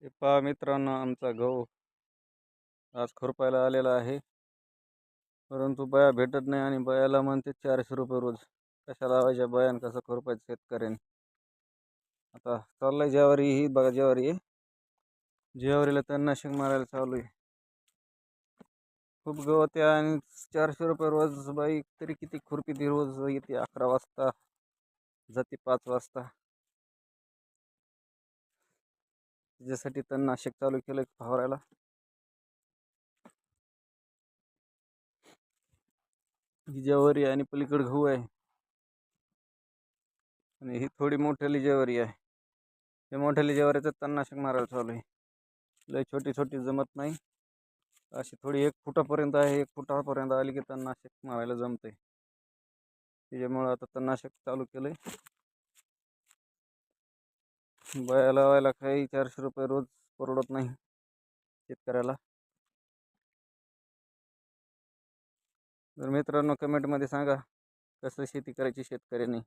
हे पहा मित्रांनो, आमचा गहू आज खुरपायला आलेला आहे. परंतु बाया भेटत नाही आणि बायाला म्हणते 400 रुपये रोज. कशा लावायच्या बाया आणि कसं खुरपायचं शेतकऱ्याने. आता चाललंय ज्वारी, ही बघा ज्वारी आहे. ज्वारीला तणनाशक मारायला चालू आहे. खूप गवत आहे आणि 400 रुपये रोज. बाई तरी किती खुरपी रोज येते 11 वाजता, जाते 5 वाजता. त्याच्यासाठी तणनाशक चालू केलं फवारायला. ही ज्वारी आणि पलीकडे गहू आहे आणि ही थोडी मोठ्याली ज्वारी आहे. हे मोठ्याली ज्वारीचं तणनाशक मारायला चालू आहे. लय छोटी छोटी जमत नाही, अशी थोडी 1 फुटापर्यंत आहे. 1 फुटापर्यंत आली की तणनाशक मारायला जमते. त्याच्यामुळे आता तणनाशक चालू केलंय. बाया लावायला काही 400 रुपये रोज परवडत नाही शेतकऱ्याला. तर मित्रांनो, कमेंटमध्ये सांगा कसं शेती करायची शेतकऱ्यांनी.